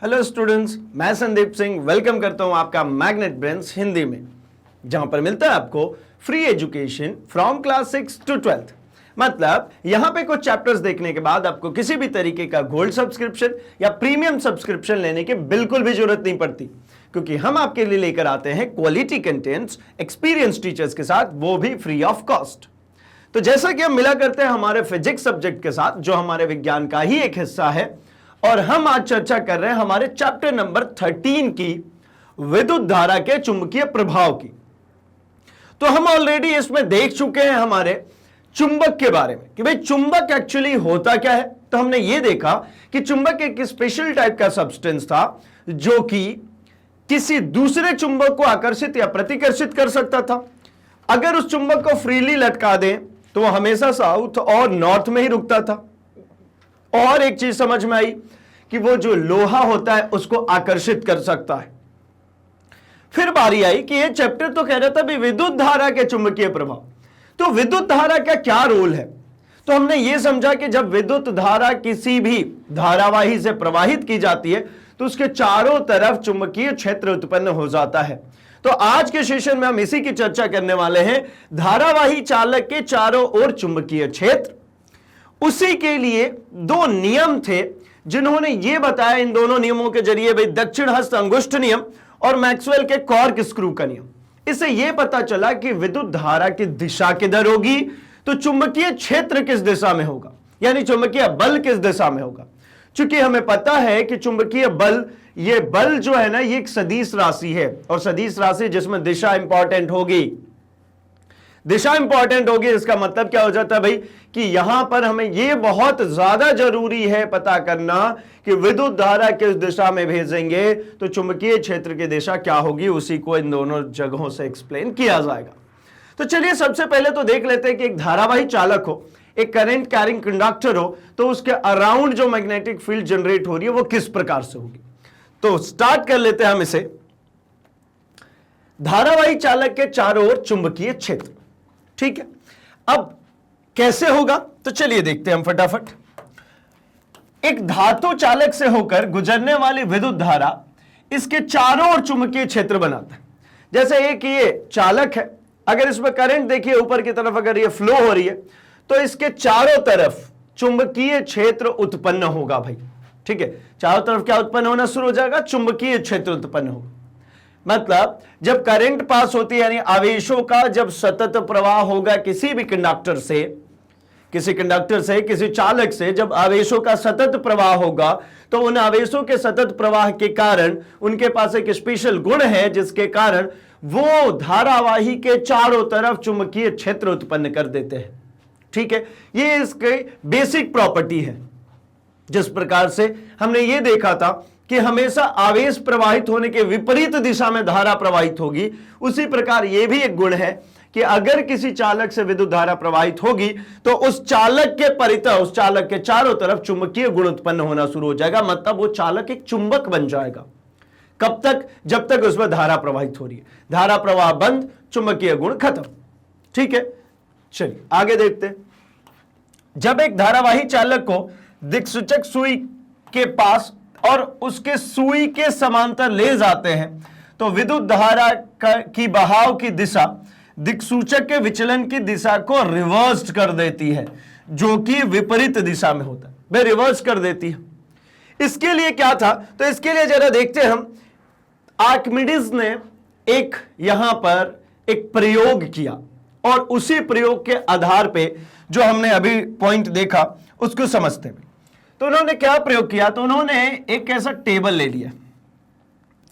Hello students, मैं Sandeep Singh welcome करता हूं आपका मैग्नेट ब्रेन्स हिंदी में, जहां पर मिलता है आपको free education from class 6 to 12th। मतलब यहां पे कुछ चैप्टर्स देखने के बाद आपको किसी भी तरीके का गोल्ड सब्सक्रिप्शन या प्रीमियम सब्सक्रिप्शन लेने की बिल्कुल भी जरूरत नहीं पड़ती, क्योंकि हम आपके लिए लेकर आते हैं क्वालिटी कंटेंट्स एक्सपीरियंस टीचर्स के साथ, वो भी फ्री ऑफ कॉस्ट। तो जैसा कि हम मिला करते हैं हमारे फिजिक्स सब्जेक्ट के साथ, जो हमारे विज्ञान का ही एक हिस्सा है, और हम आज चर्चा कर रहे हैं हमारे चैप्टर नंबर 13 की विद्युत धारा के चुंबकीय प्रभाव की। तो हम ऑलरेडी इसमें देख चुके हैं हमारे चुंबक के बारे में कि भाई चुंबक एक्चुअली होता क्या है। तो हमने ये देखा कि चुंबक एक स्पेशल टाइप का सब्सटेंस था जो कि किसी दूसरे चुंबक को आकर्षित या प्रतिकर्षित कर सकता था। अगर उस चुंबक को फ्रीली लटका दें तो वह हमेशा साउथ और नॉर्थ में ही रुकता था। और एक चीज समझ में आई कि वो जो लोहा होता है उसको आकर्षित कर सकता है। फिर बारी आई कि ये चैप्टर तो कह रहा था भी विद्युत धारा के चुंबकीय प्रभाव। तो विद्युत धारा का क्या रोल है? तो हमने ये समझा कि जब विद्युत धारा किसी भी धारावाही से प्रवाहित की जाती है तो उसके चारों तरफ चुंबकीय क्षेत्र उत्पन्न हो जाता है। तो आज के सेशन में हम इसी की चर्चा करने वाले हैं, धारावाही चालक के चारों ओर चुंबकीय क्षेत्र। उसी के लिए दो नियम थे जिन्होंने यह बताया, इन दोनों नियमों के जरिए, भाई दक्षिण हस्त अंगुष्ठ नियम और मैक्सवेल के कॉर्क स्क्रू का नियम। इससे यह पता चला कि विद्युत धारा की दिशा किधर होगी तो चुंबकीय क्षेत्र किस दिशा में होगा, यानी चुंबकीय बल किस दिशा में होगा। चूंकि हमें पता है कि चुंबकीय बल, ये बल जो है ना, ये एक सदिश राशि है, और सदिश राशि जिसमें दिशा इंपॉर्टेंट होगी, दिशा इंपॉर्टेंट होगी। इसका मतलब क्या हो जाता है भाई कि यहां पर हमें यह बहुत ज्यादा जरूरी है पता करना कि विद्युत धारा किस दिशा में भेजेंगे तो चुंबकीय क्षेत्र की दिशा क्या होगी। उसी को इन दोनों जगहों से एक्सप्लेन किया जाएगा। तो चलिए सबसे पहले तो देख लेते हैं कि एक धारावाही चालक हो, एक करंट कैरिंग कंडक्टर हो, तो उसके अराउंड जो मैग्नेटिक फील्ड जनरेट हो रही है वो किस प्रकार से होगी। तो स्टार्ट कर लेते हैं हम इसे। धारावाही चालक के चारों ओर चुंबकीय क्षेत्र, ठीक है। अब कैसे होगा तो चलिए देखते हैं हम फटाफट। एक धातु चालक से होकर गुजरने वाली विद्युत धारा इसके चारों ओर चुंबकीय क्षेत्र बनाता है। जैसे एक ये चालक है, अगर इसमें करंट देखिए ऊपर की तरफ अगर ये फ्लो हो रही है तो इसके चारों तरफ चुंबकीय क्षेत्र उत्पन्न होगा भाई, ठीक है। चारों तरफ क्या उत्पन्न होना शुरू हो जाएगा? चुंबकीय क्षेत्र उत्पन्न होगा। मतलब जब करंट पास होती है, यानी आवेशों का जब सतत प्रवाह होगा किसी भी कंडक्टर से, किसी चालक से जब आवेशों का सतत प्रवाह होगा तो उन आवेशों के सतत प्रवाह के कारण उनके पास एक स्पेशल गुण है जिसके कारण वो धारावाही के चारों तरफ चुंबकीय क्षेत्र उत्पन्न कर देते हैं, ठीक है। ये इसकी बेसिक प्रॉपर्टी है। जिस प्रकार से हमने ये देखा था कि हमेशा आवेश प्रवाहित होने के विपरीत दिशा में धारा प्रवाहित होगी, उसी प्रकार यह भी एक गुण है कि अगर किसी चालक से विद्युत धारा प्रवाहित होगी तो उस चालक के परितः, उस चालक के चारों तरफ चुंबकीय गुण उत्पन्न होना शुरू हो जाएगा। मतलब वो चालक एक चुंबक बन जाएगा। कब तक? जब तक उसमें धारा प्रवाहित हो रही है। धारा प्रवाह बंद, चुंबकीय गुण खत्म, ठीक है। चलिए आगे देखते हैं। जब एक धारावाही चालक को दिक्सूचक सुई के पास और उसके सुई के समांतर ले जाते हैं तो विद्युत धारा की बहाव की दिशा दिक्सूचक के विचलन की दिशा को रिवर्स कर देती है, जो कि विपरीत दिशा में होता है। वे रिवर्स कर देती है। इसके लिए क्या था? तो इसके लिए जरा देखते हैं हम। आर्किमिडीज ने एक यहां पर एक प्रयोग किया और उसी प्रयोग के आधार पे जो हमने अभी पॉइंट देखा उसको समझते हैं। तो उन्होंने क्या प्रयोग किया? तो उन्होंने एक ऐसा टेबल ले लिया।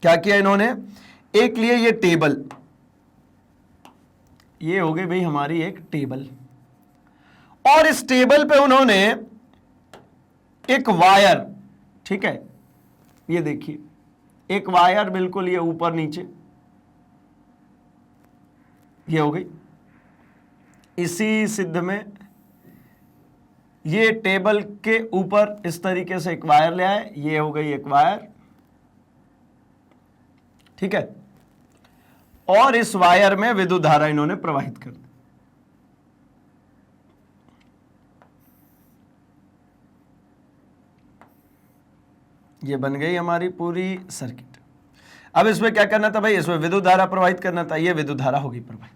क्या किया इन्होंने? एक लिए ये टेबल, ये हो गई भाई हमारी एक टेबल, और इस टेबल पे उन्होंने एक वायर, ठीक है, ये देखिए एक वायर बिल्कुल ये ऊपर नीचे, ये हो गई। इसी सिद्ध में ये टेबल के ऊपर इस तरीके से एक वायर ले आए, ये हो गई एक वायर, ठीक है। और इस वायर में विद्युत धारा इन्होंने प्रवाहित कर दी। ये बन गई हमारी पूरी सर्किट। अब इसमें क्या करना था भाई, इसमें विद्युत धारा प्रवाहित करना था, ये विद्युत धारा होगी प्रवाहित।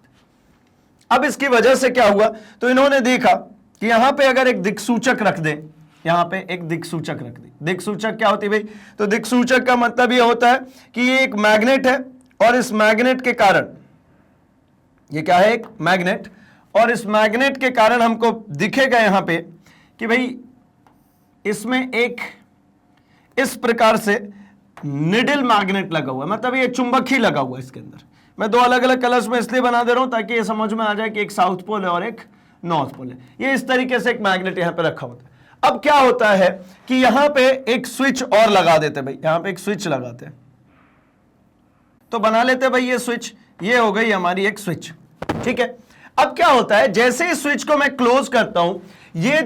अब इसकी वजह से क्या हुआ, तो इन्होंने देखा कि यहां पे अगर एक दिक्सूचक रख दें, यहां पे एक दिक्सूचक रख दें। दिक्सूचक क्या होती है भाई, तो दिक्सूचक का मतलब ये होता है कि ये एक मैग्नेट है और इस मैग्नेट के कारण, ये क्या है, एक मैग्नेट, और इस मैग्नेट के कारण हमको दिखेगा यहां पे कि भाई इसमें एक इस प्रकार से निडल मैग्नेट लगा हुआ है, मतलब ये चुंबक ही लगा हुआ है इसके अंदर। मैं दो अलग अलग कलर्स में इसलिए बना दे रहा हूं ताकि ये समझ में आ जाए कि एक साउथ पोल है और एक नॉर्थ पोल है। ये इस तरीके से एक मैग्नेट यहां पे रखा होता है। अब क्या होता है कि यहां पे एक स्विच और लगा देते भाई, यहां पे एक स्विच लगाते हैं, तो बना लेते भाई ये स्विच, ये हो गई हमारी एक स्विच, ठीक है। अब क्या होता है, जैसे इस स्विच को मैं क्लोज करता हूं, ये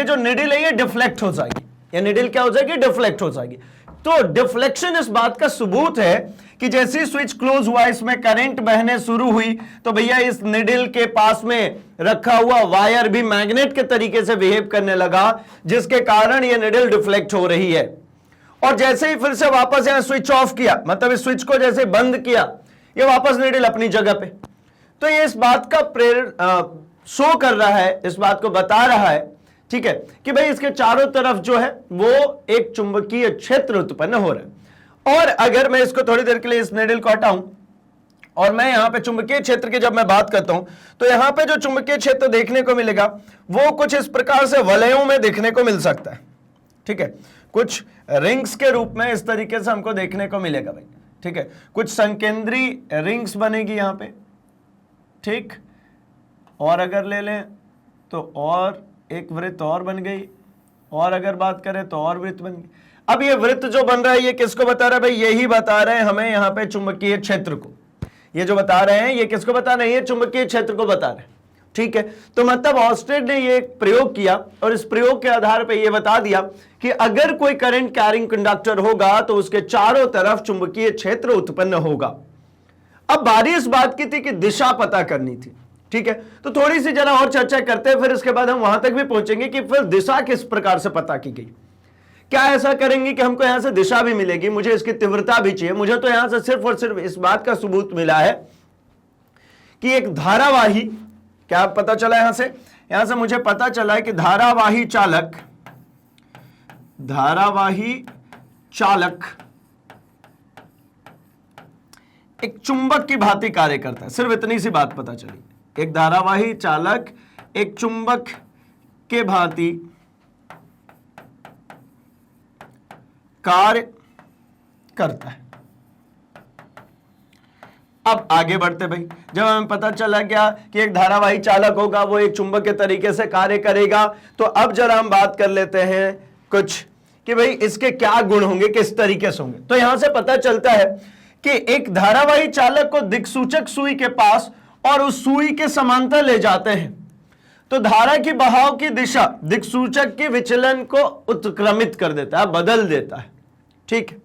जो निडल है ये डिफ्लेक्ट हो जाएगी, ये निडल क्या हो जाएगी, डिफ्लेक्ट हो जाएगी। तो डिफ्लेक्शन इस बात का सबूत है कि जैसे स्विच क्लोज हुआ, इसमें करंट बहने शुरू हुई, तो भैया इस निडल के पास में रखा हुआ वायर भी मैग्नेट के तरीके से बिहेव करने लगा, जिसके कारण ये निडल डिफ्लेक्ट हो रही है। और जैसे ही फिर से वापस यहां स्विच ऑफ किया, मतलब इस स्विच को जैसे बंद किया, ये वापस निडल अपनी जगह पे। तो ये इस बात का शो कर रहा है, इस बात को बता रहा है, ठीक है, कि भाई इसके चारों तरफ जो है वो एक चुंबकीय क्षेत्र उत्पन्न हो रहा है। और अगर मैं इसको थोड़ी देर के लिए इस निडल को हटाऊं और मैं यहां पे चुंबकीय क्षेत्र की जब मैं बात करता हूं, तो यहां पे जो चुंबकीय क्षेत्र देखने को मिलेगा वो कुछ इस प्रकार से वलयों में देखने को मिल सकता है, ठीक है, कुछ रिंग्स के रूप में इस तरीके से हमको देखने को मिलेगा भाई, ठीक है। कुछ संकेंद्री रिंग्स बनेगी यहां पे, ठीक, और अगर ले लें तो और एक वृत्त और बन गई, और अगर बात करें तो और वृत्त बन गई। अब ये वृत्त जो बन रहा है ये किसको बता रहा है भाई, यही बता रहे हैं हमें यहाँ पे चुंबकीय क्षेत्र को। ये जो बता रहे हैं ये किसको बता रहे हैं, ये चुंबकीय क्षेत्र को बता रहे हैं, ठीक है। तो मतलब ऑस्टेड ने ये प्रयोग किया और इस प्रयोग के आधार पर यह बता दिया कि अगर कोई करंट कैरिंग कंडक्टर होगा तो उसके चारों तरफ चुंबकीय क्षेत्र उत्पन्न होगा। अब बारी इस बात की थी कि दिशा पता करनी थी, ठीक है। तो थोड़ी सी जरा और चर्चा करते हैं, फिर इसके बाद हम वहां तक भी पहुंचेंगे कि फिर दिशा किस प्रकार से पता की गई। क्या ऐसा करेंगे कि हमको यहां से दिशा भी मिलेगी, मुझे इसकी तीव्रता भी चाहिए। मुझे तो यहां से सिर्फ और सिर्फ इस बात का सबूत मिला है कि एक धारावाही, क्या पता चला यहां से मुझे पता चला है कि धारावाही चालक एक चुंबक की भांति कार्य करता है। सिर्फ इतनी सी बात पता चली, एक धारावाही चालक एक चुंबक के भांति कार्य करता है। अब आगे बढ़ते भाई, जब हमें पता चला क्या कि एक धारावाही चालक होगा, वो एक चुंबक के तरीके से कार्य करेगा, तो अब जरा हम बात कर लेते हैं कुछ कि भाई इसके क्या गुण होंगे, किस तरीके से होंगे। तो यहां से पता चलता है कि एक धारावाही चालक को दिक्सूचक सुई के पास और उस सुई के समांतर ले जाते हैं, तो धारा की बहाव की दिशा दिक्सूचक के विचलन को उत्क्रमित कर देता है, बदल देता है, ठीक है।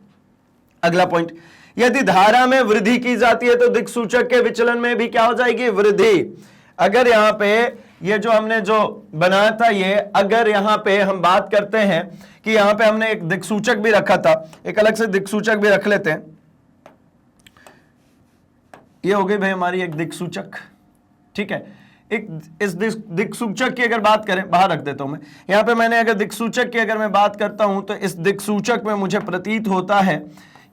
अगला पॉइंट, यदि धारा में वृद्धि की जाती है तो दिक्सूचक के विचलन में भी क्या हो जाएगी, वृद्धि। अगर यहां पे ये जो हमने जो बनाया था, ये अगर यहां पे हम बात करते हैं कि यहां पे हमने एक दिक्सूचक भी रखा था, एक अलग से दिक्सूचक भी रख लेते हैं। ये हो गई भाई हमारी एक दिक्सूचक, ठीक है। एक इस दिक्सूचक की अगर बात करें, बाहर रख देता हूं मैं, यहां पे मैंने अगर दिक्सूचक की अगर मैं बात करता हूं तो इस दिक्सूचक में मुझे प्रतीत होता है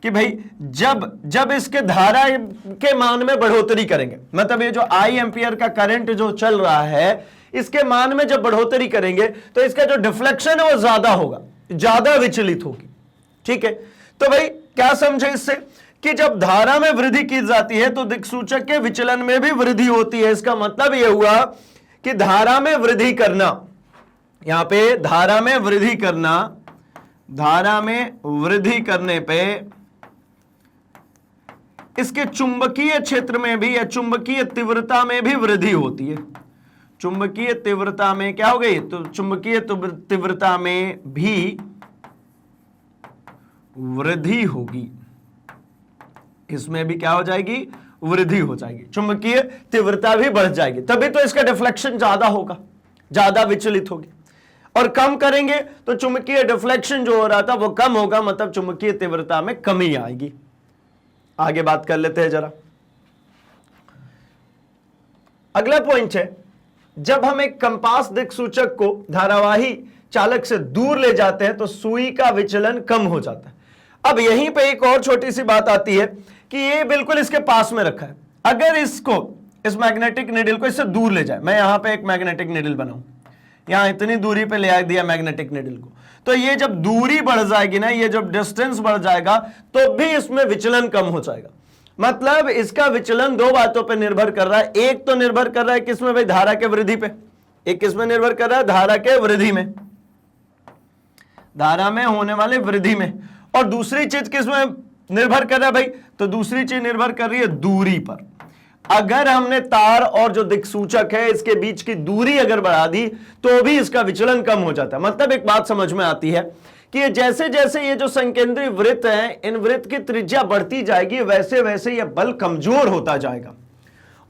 कि भाई जब इसके धारा के मान में बढ़ोतरी करेंगे, मतलब ये जो आई एम्पियर का करंट जो चल रहा है, इसके मान में जब बढ़ोतरी करेंगे तो इसका जो डिफ्लेक्शन है वो ज्यादा होगा, ज्यादा विचलित होगी, ठीक है। तो भाई क्या समझे इससे कि जब धारा में वृद्धि की जाती है तो दिक्सूचक के विचलन में भी वृद्धि होती है। इसका मतलब यह हुआ कि धारा में वृद्धि करना, यहां पे धारा में वृद्धि करना, धारा में वृद्धि करने पे इसके चुंबकीय क्षेत्र में भी या चुंबकीय तीव्रता में भी वृद्धि होती है। चुंबकीय तीव्रता में क्या हो गई, तो चुंबकीय तीव्रता में भी वृद्धि होगी, इसमें भी क्या हो जाएगी, वृद्धि हो जाएगी, चुंबकीय तीव्रता भी बढ़ जाएगी, तभी तो इसका डिफ्लेक्शन ज्यादा होगा, ज्यादा विचलित होगी। और कम करेंगे तो चुंबकीय डिफ्लेक्शन जो हो रहा था वो कम होगा, मतलब चुंबकीय तीव्रता में कमी आएगी। आगे बात कर लेते हैं जरा। अगला पॉइंट है, जब हम एक कंपास दिक्सूचक को धारावाही चालक से दूर ले जाते हैं तो सुई का विचलन कम हो जाता है। अब यहीं पे एक और छोटी सी बात आती है कि ये बिल्कुल इसके पास में रखा है, अगर इसको, इस मैग्नेटिक नीडल को इससे दूर ले जाए, मैं यहां पे एक मैग्नेटिक नीडल बनाऊं, यहां इतनी दूरी पे ले आ दिया मैग्नेटिक नीडल को, तो ये जब दूरी बढ़ जाएगी ना, ये जब डिस्टेंस बढ़ जाएगा तो भी इसमें विचलन कम हो जाएगा। मतलब इसका विचलन दो बातों पे निर्भर कर रहा है। एक तो निर्भर कर रहा है किसमें भाई, धारा के वृद्धि पे। एक किसमें निर्भर कर रहा है, धारा के वृद्धि में, धारा में होने वाले वृद्धि में। और दूसरी चीज किसमें निर्भर कर रहा है भाई, तो दूसरी चीज निर्भर कर रही है दूरी पर। अगर हमने तार और जो दिक्सूचक है इसके बीच की दूरी अगर बढ़ा दी तो भी इसका विचलन कम हो जाता है। मतलब एक बात समझ में आती है कि जैसे जैसे ये जो संकेंद्रीय वृत्त है, इन वृत्त की त्रिज्या बढ़ती जाएगी, वैसे वैसे ये बल कमजोर होता जाएगा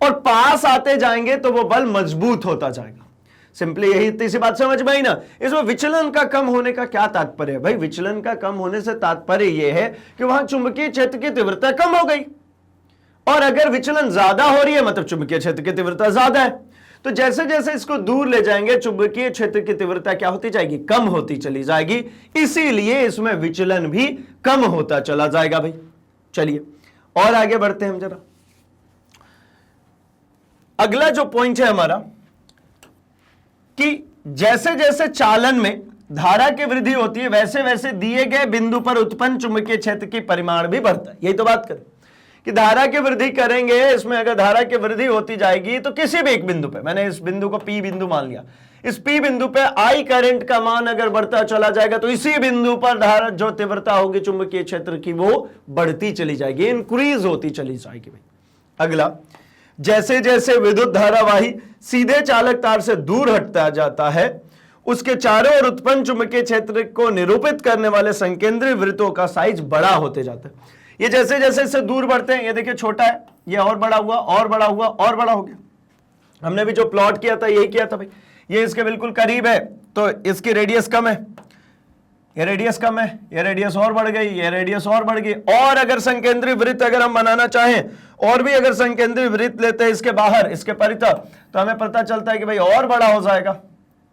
और पास आते जाएंगे तो वो बल मजबूत होता जाएगा। सिंपली यही इतनी सी बात समझ में आई ना। इसमें विचलन का कम होने का क्या तात्पर्य है भाई, विचलन का कम होने से तात्पर्य यह है कि वहां चुंबकीय क्षेत्र की तीव्रता कम हो गई, और अगर विचलन ज्यादा हो रही है मतलब चुंबकीय क्षेत्र की तीव्रता ज्यादा है। तो जैसे जैसे इसको दूर ले जाएंगे चुंबकीय क्षेत्र की तीव्रता क्या होती जाएगी, कम होती चली जाएगी, इसीलिए इसमें विचलन भी कम होता चला जाएगा भाई। चलिए और आगे बढ़ते हैं हम जरा। अगला जो पॉइंट है हमारा कि जैसे जैसे चालन में धारा की वृद्धि होती है वैसे वैसे दिए गए बिंदु पर उत्पन्न चुंबकीय क्षेत्र की परिमाण भी बढ़ता है। यही तो बात करें कि धारा की वृद्धि करेंगे, इसमें अगर धारा की वृद्धि होती जाएगी तो किसी भी एक बिंदु पे, मैंने इस बिंदु को P बिंदु मान लिया, इस P बिंदु पे I करंट का मान अगर बढ़ता चला जाएगा तो इसी बिंदु पर धारा जो तीव्रता होगी चुंबकीय क्षेत्र की वो बढ़ती चली जाएगी, इंक्रीज होती चली जाएगी भाई। अगला, जैसे जैसे विद्युत धारावाही सीधे चालक तार से दूर हटता जाता है उसके चारों ओर उत्पन्न चुंबकीय क्षेत्र को निरूपित करने वाले संकेंद्रीय वृत्तों का साइज बड़ा होते जाता है। ये जैसे जैसे इससे दूर बढ़ते हैं, ये देखिए छोटा है, ये और बड़ा हुआ और बड़ा हुआ और बड़ा हो गया। हमने भी जो प्लॉट किया था यही किया था भाई, ये इसके बिल्कुल करीब है तो इसकी रेडियस कम है, ये रेडियस कम है, ये रेडियस और बढ़ गई, ये रेडियस और बढ़ गई। और अगर संकेंद्रीय वृत्त अगर हम बनाना चाहें और भी अगर संकेंद्रीय वृत्त लेते हैं इसके बाहर, इसके परितः, तो हमें पता चलता है कि भाई और बड़ा हो जाएगा,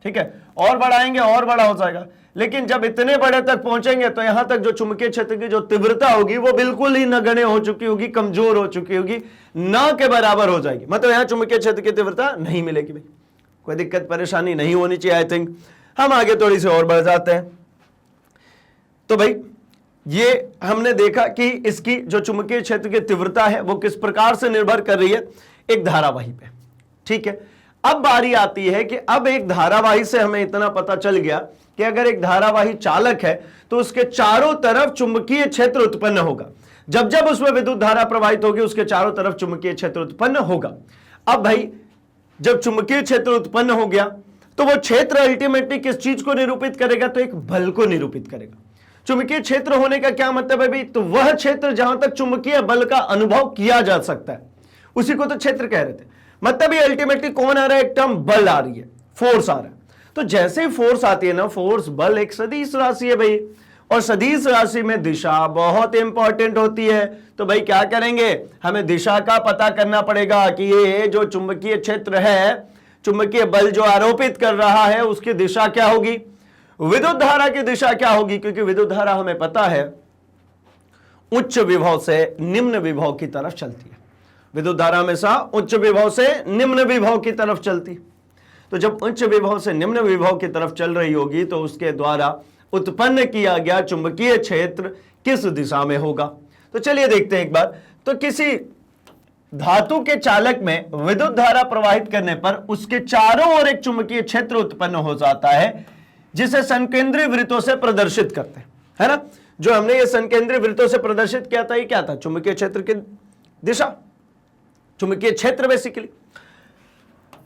ठीक है, और बढ़ाएंगे और बड़ा हो जाएगा। लेकिन जब इतने बड़े तक पहुंचेंगे तो यहां तक जो चुंबकीय क्षेत्र की जो तीव्रता होगी वो बिल्कुल ही नगण्य हो चुकी होगी, कमजोर हो चुकी होगी, ना के बराबर हो जाएगी। मतलब यहां चुंबकीय क्षेत्र की तीव्रता नहीं मिलेगी भाई, कोई दिक्कत परेशानी नहीं होनी चाहिए। आई थिंक हम आगे थोड़ी सी और बढ़ जाते हैं। तो भाई ये हमने देखा कि इसकी जो चुंबकीय क्षेत्र की तीव्रता है वो किस प्रकार से निर्भर कर रही है, एक धारावाही पे, ठीक है। अब बारी आती है कि अब एक धारावाही से हमें इतना पता चल गया कि अगर एक धारावाही चालक है तो उसके चारों तरफ चुंबकीय क्षेत्र उत्पन्न होगा। जब जब उसमें विद्युत धारा प्रवाहित होगी उसके चारों तरफ चुंबकीय क्षेत्र उत्पन्न होगा। अब भाई जब चुंबकीय क्षेत्र उत्पन्न हो गया तो वो क्षेत्र अल्टीमेटली किस चीज को निरूपित करेगा, तो एक बल को निरूपित करेगा। चुंबकीय क्षेत्र होने का क्या मतलब है भाई, तो वह क्षेत्र जहां तक चुंबकीय बल का अनुभव किया जा सकता है उसी को तो क्षेत्र कह रहे थे। मतलब ये अल्टीमेटली कौन आ रहा है, एक टर्म बल आ रही है, फोर्स आ रहा है। तो जैसे ही फोर्स आती है ना, फोर्स बल एक सदिश राशि है भाई, और सदिश राशि में दिशा बहुत इंपॉर्टेंट होती है। तो भाई क्या करेंगे, हमें दिशा का पता करना पड़ेगा कि ये जो चुंबकीय क्षेत्र है, चुंबकीय बल जो आरोपित कर रहा है उसकी दिशा क्या होगी, विद्युत धारा की दिशा क्या होगी। क्योंकि विद्युत धारा हमें पता है उच्च विभव से निम्न विभव की तरफ चलती है, विद्युत धारा हमेशा उच्च विभव से निम्न विभव की तरफ चलती। तो जब उच्च विभव से निम्न विभव की तरफ चल रही होगी तो उसके द्वारा उत्पन्न किया गया चुंबकीय क्षेत्र किस दिशा में होगा। तो चलिए देखते हैं एक बार। तो किसी धातु के चालक में विद्युत धारा प्रवाहित करने पर उसके चारों ओर एक चुंबकीय क्षेत्र उत्पन्न हो जाता है जिसे संकेंद्रीय वृत्तों से प्रदर्शित करते हैं, है ना। जो हमने ये संकेंद्रीय वृत्तों से प्रदर्शित किया था, ये क्या था, चुंबकीय क्षेत्र की दिशा, चुंबकीय क्षेत्र बेसिकली।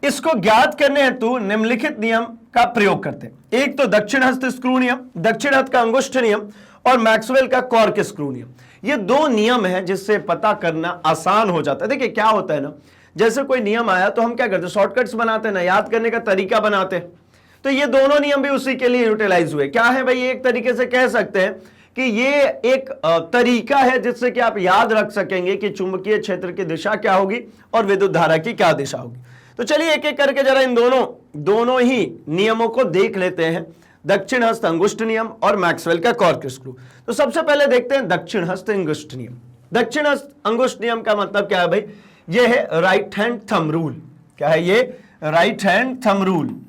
इसको ज्ञात करने हेतु निम्नलिखित नियम का प्रयोग करते हैं। एक तो दक्षिण हस्त स्क्रू नियम, दक्षिण हाथ का अंगुष्ठ नियम और मैक्सवेल का कॉर्क स्क्रू नियम। ये दो नियम है जिससे पता करना आसान हो जाता है। देखिए क्या होता है ना, जैसे कोई नियम आया तो हम क्या करते हैं, शॉर्टकट्स बनाते हैं ना, याद करने का तरीका बनाते हैं। तो ये दोनों नियम भी उसी के लिए यूटिलाइज हुए। क्या है भाई, एक तरीके से कह सकते हैं कि ये एक तरीका है जिससे कि आप याद रख सकेंगे कि चुंबकीय क्षेत्र की दिशा क्या होगी और विद्युत धारा की क्या दिशा होगी। तो चलिए एक एक करके जरा इन दोनों ही नियमों को देख लेते हैं, दक्षिण हस्त अंगुष्ठ नियम और मैक्सवेल का कॉर्कस्क्रू। तो सबसे पहले देखते हैं दक्षिण हस्त अंगुष्ठ नियम। दक्षिण हस्त अंगुष्ठ नियम का मतलब क्या है भाई, ये है राइट हैंड थंब रूल। क्या है ये, right hand thumb rule.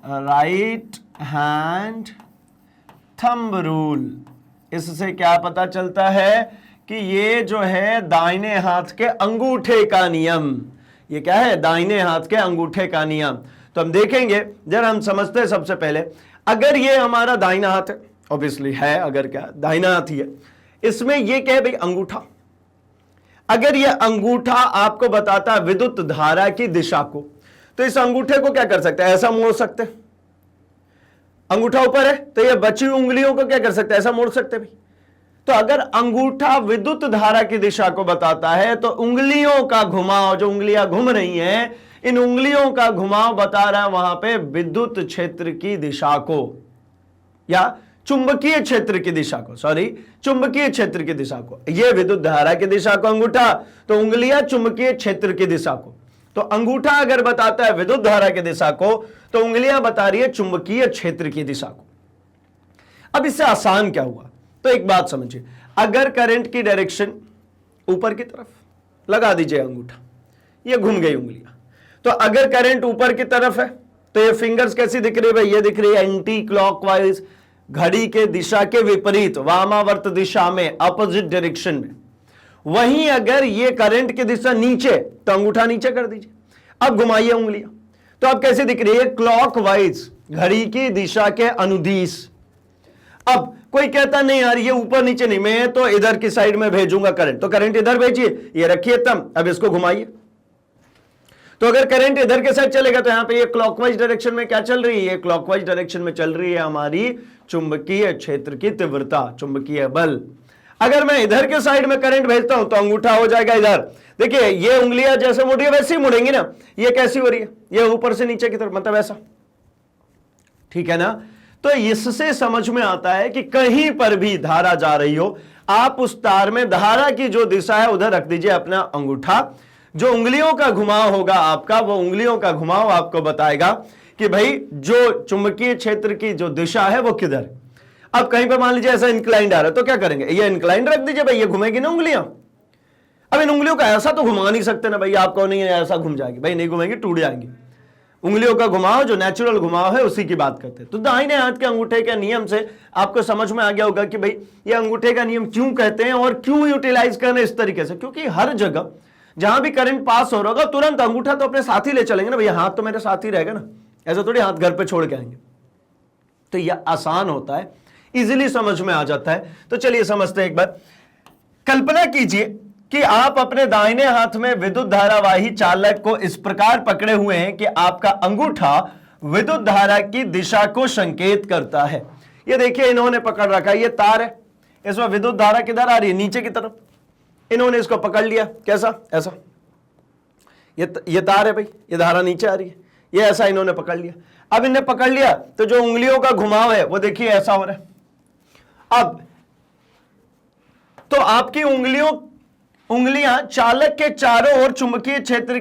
Right hand thumb rule, इससे क्या पता चलता है कि ये जो है दाहिने हाथ के अंगूठे का नियम। ये क्या है, दाहिने हाथ के अंगूठे का नियम। तो हम देखेंगे, जरा हम समझते हैं सबसे पहले, अगर ये हमारा दाहिना हाथ है, ऑब्वियसली है, अगर क्या दाहिना हाथ ही है, इसमें ये क्या है भाई, अंगूठा। अगर ये अंगूठा आपको बताता है विद्युत धारा की दिशा को, तो इस अंगूठे को क्या कर सकते हैं, ऐसा मोड़ सकते हैं। अंगूठा ऊपर है तो ये बची हुई उंगलियों को क्या कर सकते हैं, ऐसा मोड़ सकते हैं भाई। तो अगर अंगूठा विद्युत धारा की दिशा को बताता है तो उंगलियों का घुमाव, जो उंगलियां घूम रही हैं, इन उंगलियों का घुमाव बता रहा है वहां पे विद्युत क्षेत्र की दिशा को, या चुंबकीय क्षेत्र की दिशा को, सॉरी चुंबकीय क्षेत्र की दिशा को। यह विद्युत धारा की दिशा को अंगूठा, तो उंगलियां चुंबकीय क्षेत्र की दिशा को। तो अंगूठा अगर बताता है विद्युत धारा की दिशा को, तो उंगलियां बता रही है चुंबकीय क्षेत्र की दिशा को। अब इससे आसान क्या हुआ, तो एक बात समझिए, अगर करंट की डायरेक्शन ऊपर की तरफ, लगा दीजिए अंगूठा, ये घूम गई उंगलियां। तो अगर करंट ऊपर की तरफ है तो ये फिंगर्स कैसी दिख रही है भाई, ये दिख रही है एंटी क्लॉकवाइज, घड़ी के दिशा के विपरीत, वामावर्त दिशा में, अपोजिट डायरेक्शन में। वहीं अगर ये करंट की दिशा नीचे, तो अंगूठा नीचे कर दीजिए, अब घुमाइए उंगलियां, तो अब कैसे दिख रही है, क्लॉकवाइज, घड़ी की दिशा के अनुदिश। अब कोई कहता नहीं यार ये ऊपर नीचे नहीं, मैं तो इधर की साइड में भेजूंगा करंट, तो करंट इधर भेजिए, ये रखिए तम, अब इसको घुमाइए। तो अगर करंट इधर के साइड चलेगा तो यहां पे ये क्लॉकवाइज डायरेक्शन में क्या चल रही है, क्लॉकवाइज डायरेक्शन में चल रही है हमारी चुंबकीय क्षेत्र की तीव्रता, चुंबकीय बल। अगर मैं इधर के साइड में करंट भेजता हूं तो अंगूठा हो जाएगा इधर। देखिए ये उंगलियां जैसे मुड़ रही है वैसे ही मुड़ेंगी ना, ये कैसी हो रही है, ये ऊपर से नीचे की तरफ, मतलब ऐसा, ठीक है ना। तो इससे समझ में आता है कि कहीं पर भी धारा जा रही हो, आप उस तार में धारा की जो दिशा है उधर रख दीजिए अपना अंगूठा। जो उंगलियों का घुमाव होगा आपका, वो उंगलियों का घुमाव आपको बताएगा कि भाई जो चुंबकीय क्षेत्र की जो दिशा है वो किधर है। अब कहीं पर मान लीजिए ऐसा इंक्लाइंड आ रहा है, तो क्या करेंगे, ये इंक्लाइंड रख दीजिए भाई, ये घूमेगी ना उंगलियां। अब इन उंगलियों का ऐसा तो घुमा नहीं सकते ना भाई, आपको नहीं ऐसा घूम जाएगी भाई, नहीं घूमेंगी, टूट जाएंगी। उंगलियों का घुमाव जो नेचुरल घुमाव है उसी की बात करते हैं। तो दाहिने हाथ के अंगूठे के नियम से आपको समझ में आ गया होगा कि भाई ये अंगूठे का नियम क्यों कहते हैं और क्यों यूटिलाइज करना इस तरीके से, क्योंकि हर जगह जहां भी करंट पास हो रहा होगा तुरंत अंगूठा तो अपने साथ ही ले चलेंगे ना भैया, हाथ तो मेरे साथ ही रहेगा ना, ऐसा थोड़ी हाथ घर पे छोड़ के आएंगे। तो यह आसान होता है, इजीली समझ में आ जाता है। तो चलिए समझते हैं एक बार। कल्पना कीजिए कि आप अपने दाहिने हाथ में विद्युत धारावाही चालक को इस प्रकार पकड़े हुए हैं कि आपका अंगूठा विद्युत धारा की दिशा को संकेत करता है। ये देखिए इन्होंने पकड़ रखा है, ये तार है, इसमें विद्युत धारा किधर आ रही है, नीचे की तरफ। इन्होंने इसको पकड़ लिया, कैसा, ऐसा, ये तार है भाई, ये धारा नीचे आ रही है, ये ऐसा इन्होंने पकड़ लिया। अब इन्हें पकड़ लिया तो जो उंगलियों का घुमाव है वो देखिए ऐसा हो रहा है। अब तो आपकी उंगलियां चालक के चारों ओर चुंबकीय क्षेत्र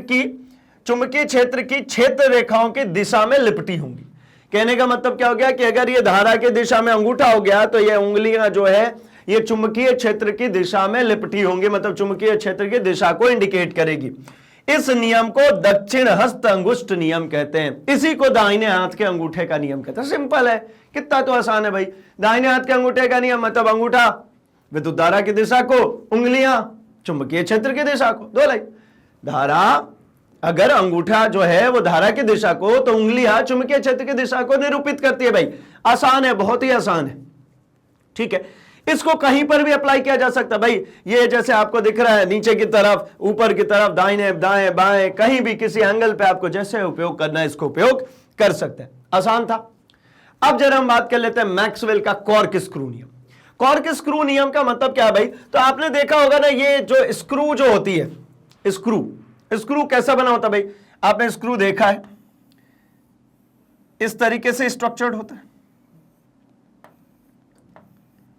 की क्षेत्र रेखाओं की दिशा में लिपटी होंगी। कहने का मतलब क्या हो गया कि अगर ये धारा की दिशा में अंगूठा हो गया तो ये उंगलियां जो है ये चुंबकीय क्षेत्र की दिशा में लिपटी होंगी, मतलब चुंबकीय क्षेत्र की दिशा को इंडिकेट करेगी। इस नियम को दक्षिण हस्त अंगुष्ठ नियम कहते हैं। इसी को दाहिने हाथ के अंगूठे का नियम कहते हैं। सिंपल है, कितना तो आसान है भाई। दाहिने हाथ के अंगूठे का नियम मतलब अंगूठा विद्युत धारा की दिशा को, उंगलियां चुंबकीय क्षेत्र की दिशा को। दो लाइन, धारा अगर अंगूठा जो है वो धारा की दिशा को, तो उंगलियां चुंबकीय क्षेत्र की दिशा को निरूपित करती है भाई। आसान है, बहुत ही आसान है, ठीक है। इसको कहीं पर भी अप्लाई किया जा सकता है भाई। ये जैसे आपको दिख रहा है नीचे की तरफ, ऊपर की तरफ, दाहिने दाएं बाएं, कहीं भी किसी एंगल पे आपको जैसे उपयोग करना है इसको उपयोग कर सकते हैं। आसान था। अब जरा हम बात कर लेते हैं मैक्सवेल का कॉर्कस्क्रू नियम। कॉर्कस्क्रू नियम का मतलब क्या है भाई, तो आपने देखा होगा ना, ये जो स्क्रू जो होती है, स्क्रू कैसा बना होता है भाई, आपने स्क्रू देखा है, इस तरीके से स्ट्रक्चर्ड होता है,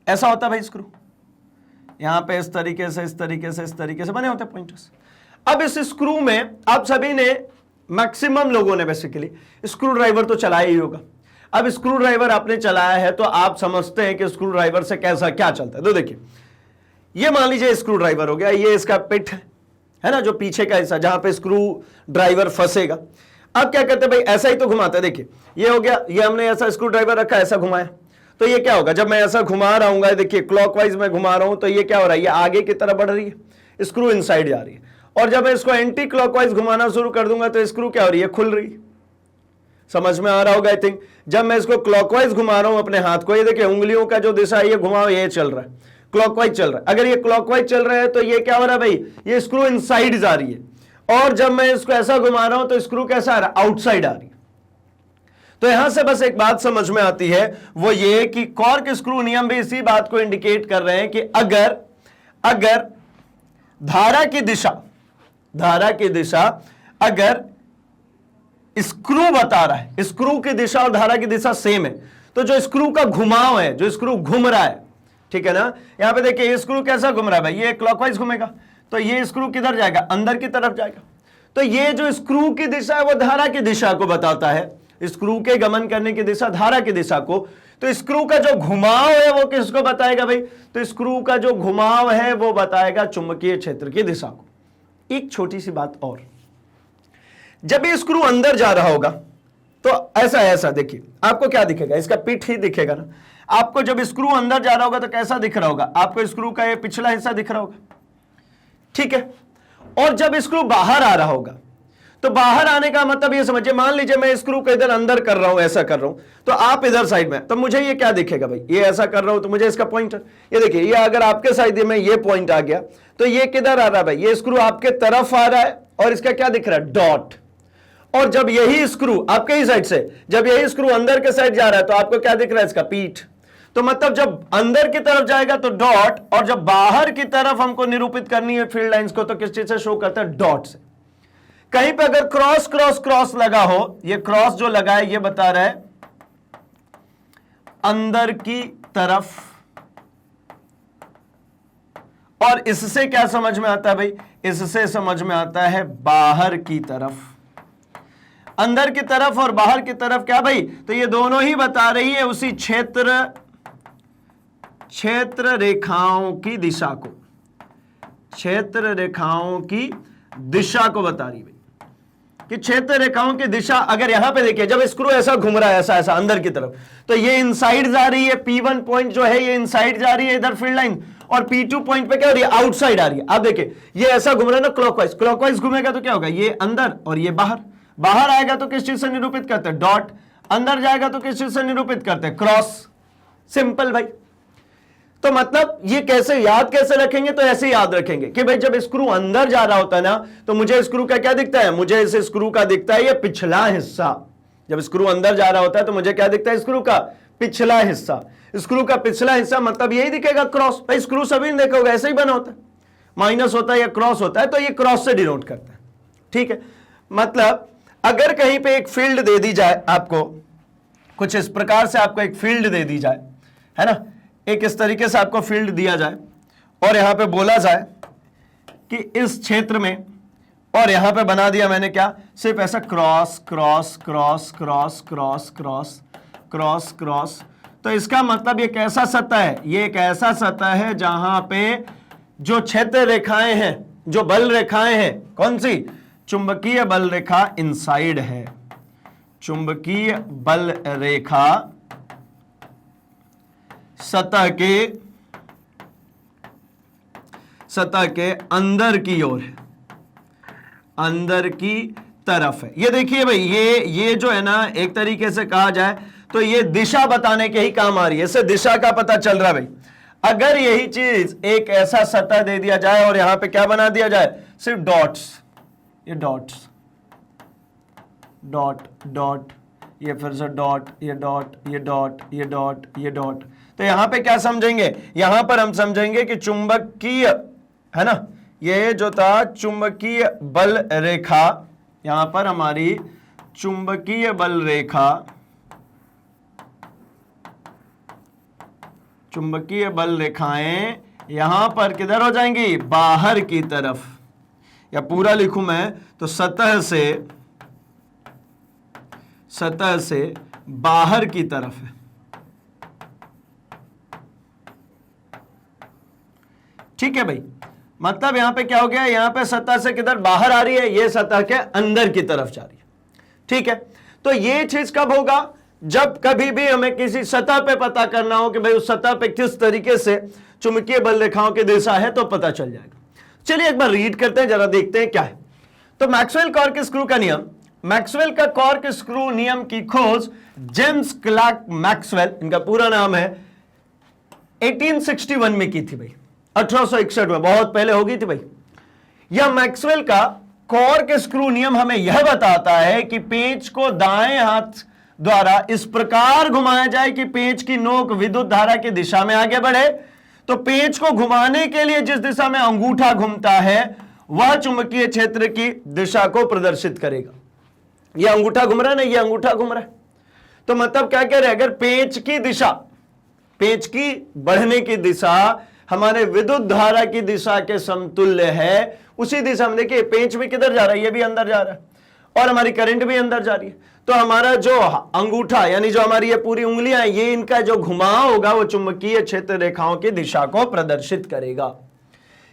ऐसा होता है भाई स्क्रू, यहां पे इस तरीके से इस तरीके से इस तरीके से बने होते हैं पॉइंटर्स। अब इस स्क्रू में आप सभी ने, मैक्सिमम लोगों ने बेसिकली स्क्रू ड्राइवर तो चलाया ही होगा। अब स्क्रू ड्राइवर आपने चलाया है तो आप समझते हैं कि स्क्रू ड्राइवर से कैसा क्या चलता है। तो देखिए, ये मान लीजिए स्क्रू ड्राइवर हो गया, ये इसका पिट है ना, जो पीछे का हिस्सा जहां पे स्क्रू ड्राइवर फंसेगा। अब क्या करते हैं भाई, ऐसा ही तो घुमाते हैं। देखिए ये हो गया, ये हमने ऐसा स्क्रू ड्राइवर रखा, ऐसा घुमाया, तो ये क्या होगा, जब मैं ऐसा घुमा रहा हूं, देखिए क्लॉकवाइज में घुमा रहा हूं, तो ये क्या हो रहा है, ये आगे की तरफ बढ़ रही है, स्क्रू इनसाइड जा रही है। और जब मैं इसको एंटी क्लॉकवाइज घुमाना शुरू कर दूंगा तो स्क्रू क्या हो रही है, खुल रही है। समझ में आ रहा होगा आई थिंक। जब मैं इसको क्लॉकवाइज घुमा रहा हूं अपने हाथ को, ये देखिए उंगलियों का जो दिशा है ये घुमाओ, ये चल रहा है, क्लॉकवाइज चल रहा है। अगर ये क्लॉकवाइज चल रहा है तो ये क्या हो रहा है भाई, ये स्क्रू इनसाइड जा रही है। और जब मैं इसको ऐसा घुमा रहा हूं तो स्क्रू कैसा आ रहा है, आउटसाइड आ रही है। तो यहां से बस एक बात समझ में आती है, वो ये कि कॉर्क स्क्रू नियम भी इसी बात को इंडिकेट कर रहे हैं कि अगर धारा की दिशा अगर स्क्रू बता रहा है, स्क्रू की दिशा और धारा की दिशा सेम है, तो जो स्क्रू का घुमाव है, जो स्क्रू घूम रहा है, ठीक है ना, यहां पे देखिए ये स्क्रू कैसा घूम रहा है भाई, ये क्लॉकवाइज घूमेगा, तो ये स्क्रू किधर जाएगा, अंदर की तरफ जाएगा। तो ये जो स्क्रू की दिशा है वो धारा की दिशा को बताता है, स्क्रू के गमन करने की दिशा धारा की दिशा को। तो स्क्रू का जो घुमाव है वो किसको बताएगा भाई, तो स्क्रू का जो घुमाव है वो बताएगा चुंबकीय क्षेत्र की दिशा को। एक छोटी सी बात और, जब ये स्क्रू अंदर जा रहा होगा तो ऐसा देखिए आपको क्या दिखेगा, इसका पिट ही दिखेगा ना आपको। जब स्क्रू अंदर जा रहा होगा तो कैसा दिख रहा होगा आपको, स्क्रू का ये पिछला हिस्सा दिख रहा होगा, ठीक है। और जब स्क्रू बाहर आ रहा होगा तो बाहर आने का मतलब ये समझिए, मान लीजिए मैं स्क्रू को इधर अंदर कर रहा हूं, ऐसा कर रहा हूं, तो आप इधर साइड में, तो मुझे ये क्या दिखेगा भाई, ये ऐसा कर रहा हूं तो मुझे इसका पॉइंटर, ये देखिए, ये अगर आपके साइड में ये पॉइंट आ गया तो ये किधर आ रहा है भाई, ये स्क्रू आपके तरफ आ रहा है और इसका क्या दिख रहा है, डॉट। और जब यही स्क्रू आपके ही साइड से, जब यही स्क्रू अंदर के साइड जा रहा है तो आपको क्या दिख रहा है, इसका पीठ। तो मतलब जब अंदर की तरफ जाएगा तो डॉट, और जब बाहर की तरफ हमको निरूपित करनी है फील्ड लाइंस को तो किस चीज से शो करता है, डॉट से। कहीं पे अगर क्रॉस क्रॉस क्रॉस लगा हो, ये क्रॉस जो लगा है ये बता रहा है अंदर की तरफ, और इससे क्या समझ में आता है भाई, इससे समझ में आता है बाहर की तरफ। अंदर की तरफ और बाहर की तरफ क्या भाई, तो ये दोनों ही बता रही है उसी क्षेत्र रेखाओं की दिशा को, क्षेत्र रेखाओं की दिशा को बता रही है कि क्षेत्र रेखाओं की दिशा। अगर यहां पे देखिए, जब स्क्रू ऐसा घूम रहा है, ऐसा अंदर की तरफ, तो ये इनसाइड जा रही है, P1 पॉइंट जो है ये इनसाइड जा रही है इधर फील्ड लाइन, और P2 पॉइंट पे क्या हो रही है, आउटसाइड आ रही है। अब देखिए ये ऐसा घूम रहा है ना क्लॉकवाइज घूमेगा तो क्या होगा, ये अंदर और ये बाहर। बाहर आएगा तो किस चीज से निरूपित करते हैं, डॉट। अंदर जाएगा तो किस चीज से निरूपित करते हैं, क्रॉस। सिंपल भाई। तो मतलब ये कैसे याद कैसे रखेंगे, तो ऐसे याद रखेंगे कि भाई जब स्क्रू अंदर जा रहा होता है ना तो मुझे स्क्रू का क्या दिखता है, मुझे इस स्क्रू का दिखता है ये पिछला हिस्सा। जब स्क्रू अंदर जा रहा होता है तो मुझे क्या दिखता है, स्क्रू का पिछला हिस्सा। स्क्रू का पिछला हिस्सा मतलब यही दिखेगा, क्रॉस। भाई स्क्रू सभी ने देखा होगा ऐसे ही बना होता है, माइनस होता है या क्रॉस होता है, तो ये क्रॉस से डिनोट करता है, ठीक है। मतलब अगर कहीं पे एक फील्ड दे दी जाए आपको, कुछ इस प्रकार से आपको एक फील्ड दे दी जाए, है ना, एक इस तरीके से आपको फील्ड दिया जाए और यहां पे बोला जाए कि इस क्षेत्र में, और यहां पे बना दिया मैंने क्या, सिर्फ ऐसा cross cross cross cross cross cross cross cross. तो इसका मतलब ये कैसा सतह है, ये एक ऐसा सतह है जहां पे जो क्षेत्र रेखाएं हैं, जो बल रेखाएं हैं, कौन सी, चुंबकीय बल रेखा इनसाइड है। चुंबकीय बल रेखा सतह के अंदर की ओर है, अंदर की तरफ है। ये देखिए भाई, ये जो है ना, एक तरीके से कहा जाए तो ये दिशा बताने के ही काम आ रही है, इससे दिशा का पता चल रहा है भाई। अगर यही चीज एक ऐसा सतह दे दिया जाए और यहां पे क्या बना दिया जाए, सिर्फ डॉट्स, ये डॉट्स, डॉट डॉट, ये फिर से डॉट, ये डॉट, ये डॉट, ये डॉट, ये डॉट, तो यहां पे क्या समझेंगे, यहां पर हम समझेंगे कि चुंबकीय, है ना, ये जो था चुंबकीय बल रेखा, यहां पर हमारी चुंबकीय बल रेखा, चुंबकीय बल रेखाएं यहां पर किधर हो जाएंगी, बाहर की तरफ, या पूरा लिखूं मैं तो सतह से बाहर की तरफ है। ठीक है भाई, मतलब यहां पे क्या हो गया, यहां पे सतह से किधर बाहर आ रही है, ये सतह के अंदर की तरफ जा रही है। ठीक है, तो ये चीज कब होगा, जब कभी भी हमें किसी सतह पे पता करना हो कि भाई उस सतह पे किस तरीके से चुंबकीय बल रेखाओं की दिशा है, तो पता चल जाएगा। चलिए एक बार रीड करते हैं, जरा देखते हैं क्या है। तो मैक्सवेल कॉर्क स्क्रू का नियम, मैक्सवेल का कॉर्क स्क्रू नियम की खोज जेम्स क्लार्क मैक्सवेल, इनका पूरा नाम है, 1861 में की थी भाई, 1861 में, बहुत पहले हो गई थी भाई। यह मैक्सवेल का कॉर्क स्क्रू नियम हमें यह बताता है कि पेंच को दाएं हाथ द्वारा इस प्रकार घुमाया जाए कि पेंच की नोक विद्युत धारा की दिशा में आगे बढ़े। तो पेंच को घुमाने के लिए जिस दिशा में अंगूठा घूमता है वह चुंबकीय क्षेत्र की दिशा को प्रदर्शित करेगा। यह अंगूठा घूम रहा है ना, यह अंगूठा घूम रहा है, तो मतलब क्या कह रहे हैं, अगर पेंच की दिशा, पेंच की बढ़ने की दिशा हमारे विद्युत धारा की दिशा के समतुल्य है, उसी दिशा में देखिए पेंच भी किधर जा रहा है, ये भी अंदर जा रहा है, और हमारी करंट भी अंदर जा रही है। तो हमारा जो अंगूठा यानी जो हमारी ये पूरी उंगलियां, ये इनका जो घुमाव होगा वो चुंबकीय क्षेत्र रेखाओं की दिशा को प्रदर्शित करेगा।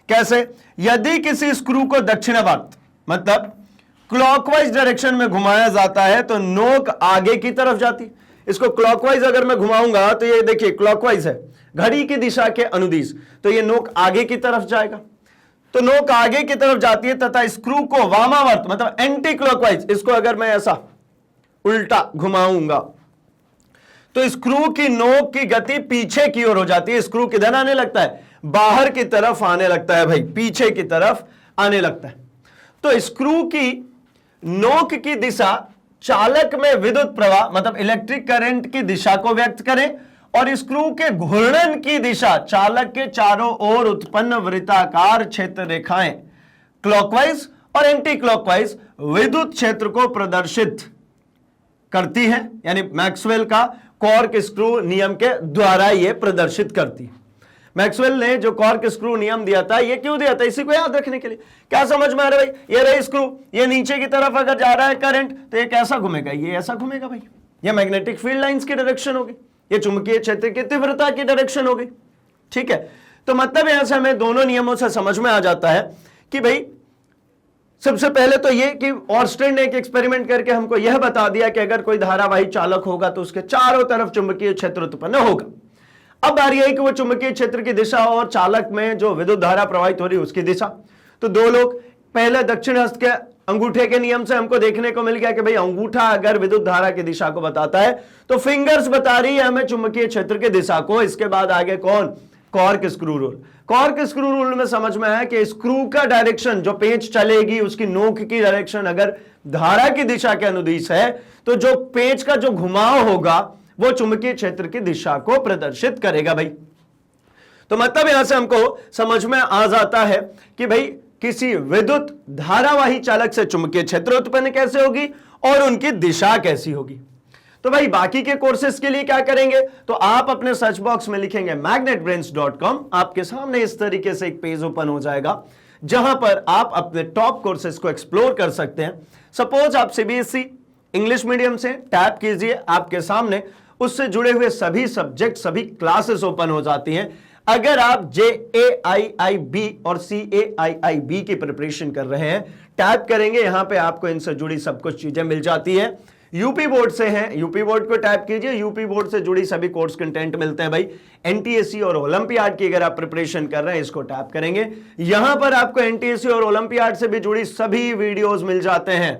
कैसे, यदि किसी स्क्रू को दक्षिणावर्त मतलब क्लॉकवाइज डायरेक्शन में घुमाया जाता है तो नोक आगे की तरफ जाती। इसको क्लॉकवाइज अगर मैं घुमाऊंगा तो ये देखिए क्लॉकवाइज है, घड़ी की दिशा के अनुदिश, तो ये नोक आगे की तरफ जाएगा। तो नोक आगे की तरफ जाती है तथा स्क्रू को वामावर्त मतलब एंटी क्लॉकवाइज, इसको अगर मैं ऐसा उल्टा घुमाऊंगा तो स्क्रू की नोक की गति पीछे की ओर हो जाती है। स्क्रू किधर आने लगता है, बाहर की तरफ आने लगता है भाई, पीछे की तरफ आने लगता है। तो स्क्रू की नोक की दिशा चालक में विद्युत प्रवाह मतलब इलेक्ट्रिक करंट की दिशा को व्यक्त करें, और स्क्रू के घूर्णन की दिशा चालक के चारों ओर उत्पन्न वृत्ताकार क्षेत्र रेखाएं क्लॉकवाइज और एंटी क्लॉकवाइज विद्युत क्षेत्र को प्रदर्शित करती है। यानी मैक्सवेल का कॉर्क स्क्रू नियम के द्वारा यह प्रदर्शित करती है। मैक्सवेल ने जो कॉर्क स्क्रू नियम दिया था, ये क्यों दिया था, इसी को याद रखने के लिए। क्या समझ में आ रहा है भाई, ये रही स्क्रू, ये नीचे की तरफ अगर जा रहा है करंट तो ये कैसा घूमेगा, ये ऐसा घूमेगा भाई, ये मैग्नेटिक फील्ड लाइंस की डायरेक्शन होगी, ये चुंबकीय क्षेत्र की तीव्रता की डायरेक्शन होगी। ठीक है, तो मतलब यहां से हमें दोनों नियमों से समझ में आ जाता है कि भाई सबसे पहले तो ये कि ऑर्स्टेड ने एक एक्सपेरिमेंट करके हमको यह बता दिया कि अगर कोई धारावाही चालक होगा तो उसके चारों तरफ चुंबकीय क्षेत्र उत्पन्न होगा। अब बारी आई कि वो चुंबकीय क्षेत्र की दिशा और चालक में जो विद्युत धारा प्रवाहित हो रही है उसकी दिशा। तो दो लोग, पहले दक्षिण हस्त के अंगूठे के नियम से हमको देखने को मिल गया कि भाई अंगूठा अगर विद्युत धारा की दिशा को बताता है तो फिंगर्स बता रही है हमें चुंबकीय क्षेत्र की दिशा को। इसके बाद आगे कौन, cork screw rule. Cork screw rule में समझ में आया कि स्क्रू का डायरेक्शन, जो पेंच चलेगी उसकी नोक की डायरेक्शन अगर धारा की दिशा के अनुदिश है तो जो पेंच का जो घुमाव होगा वो चुंबकीय क्षेत्र की दिशा को प्रदर्शित करेगा भाई। तो मतलब यहां से हमको समझ में आ जाता है कि भाई किसी विद्युत धारावाही चालक से चुंबकीय क्षेत्र उत्पन्न कैसे होगी और उनकी दिशा कैसी होगी। तो भाई बाकी के कोर्सेज के लिए क्या करेंगे, तो आप अपने सर्च बॉक्स में लिखेंगे magnetbrains.com, आपके सामने इस तरीके से एक पेज ओपन हो जाएगा जहां पर आप अपने टॉप कोर्सेज को एक्सप्लोर कर सकते हैं। सपोज आप सीबीएसई इंग्लिश मीडियम से टैप कीजिए, आपके सामने उससे जुड़े हुए सभी सब्जेक्ट, सभी क्लासेस ओपन हो जाती हैं। अगर आप JAIIB और CAIIB की प्रिपरेशन कर रहे हैं, टैप करेंगे, यहां पे आपको इनसे जुड़ी सब कुछ चीजें मिल जाती हैं। यूपी बोर्ड से हैं, यूपी बोर्ड को टैप कीजिए, यूपी बोर्ड से जुड़ी सभी कोर्स कंटेंट मिलते हैं भाई। एनटीएससी और ओलंपियाड की अगर आप प्रिपरेशन कर रहे हैं, इसको टैप करेंगे, यहां पर आपको एनटीएससी और ओलंपियाड से भी जुड़ी सभी वीडियोस मिल जाते हैं।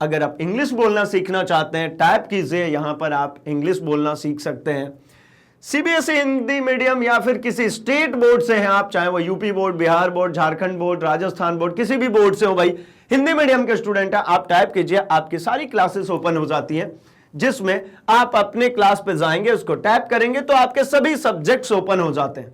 अगर आप इंग्लिश बोलना सीखना चाहते हैं, टैप कीजिए, यहां पर आप इंग्लिश बोलना सीख सकते हैं। सीबीएसई हिंदी मीडियम या फिर किसी स्टेट बोर्ड से हैं आप, चाहे वो UP board, Bihar board, Jharkhand board, Rajasthan board, किसी भी बोर्ड से हो भाई, हिंदी मीडियम के स्टूडेंट है, आप टाइप कीजिए, आपकी सारी क्लासेस ओपन हो जाती हैं जिसमें आप अपने क्लास पे जाएंगे, उसको टैप करेंगे तो आपके सभी सब्जेक्ट्स ओपन हो जाते हैं।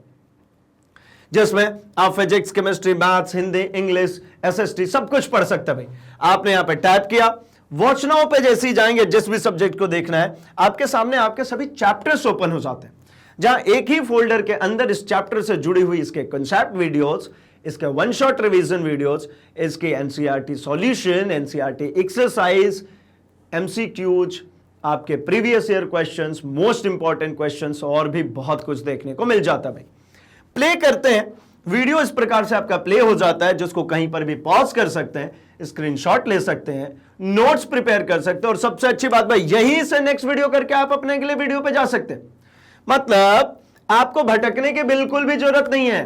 जिसमें आप physics, chemistry, maths, Hindi, English, SST सब कुछ पढ़ सकते हैं भाई। आपने यहां पे टैप किया, वॉच नाउ पे जैसे ही जाएंगे, जिस भी सब्जेक्ट को देखना है, आपके सामने आपके सभी चैप्टर्स ओपन हो जाते हैं, जहां एक ही फोल्डर के अंदर इस चैप्टर से जुड़ी हुई इसके कंसेप्ट वीडियोस, इसके वन शॉट रिवीजन वीडियोस, इसके NCERT solution, NCERT exercise, MCQs, आपके previous year questions, most important questions और भी बहुत कुछ देखने को मिल जाता है भाई। प्ले करते हैं, वीडियो इस प्रकार से आपका प्ले हो जाता है, जिसको कहीं पर भी पॉज कर सकते हैं, स्क्रीनशॉट ले सकते हैं, नोट्स प्रिपेयर कर सकते हैं, और सबसे अच्छी बात भाई यहीं से नेक्स्ट वीडियो करके आप अपने अगले वीडियो पे जा सकते हैं। मतलब आपको भटकने की बिल्कुल भी जरूरत नहीं है।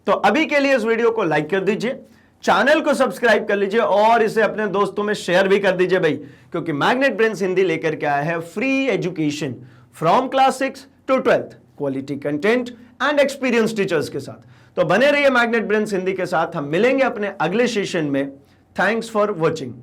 तो अभी के लिए इस वीडियो को लाइक कर दीजिए, चैनल को सब्सक्राइब कर लीजिए और इसे अपने दोस्तों में शेयर भी कर दीजिए भाई, क्योंकि मैग्नेट ब्रेन्स हिंदी लेकर के आया है free education from class 6 to 12th, quality content and experience teachers के साथ। तो बने रहिए मैग्नेट ब्रेन्स हिंदी के साथ। हम मिलेंगे अपने अगले सेशन में। Thanks for watching.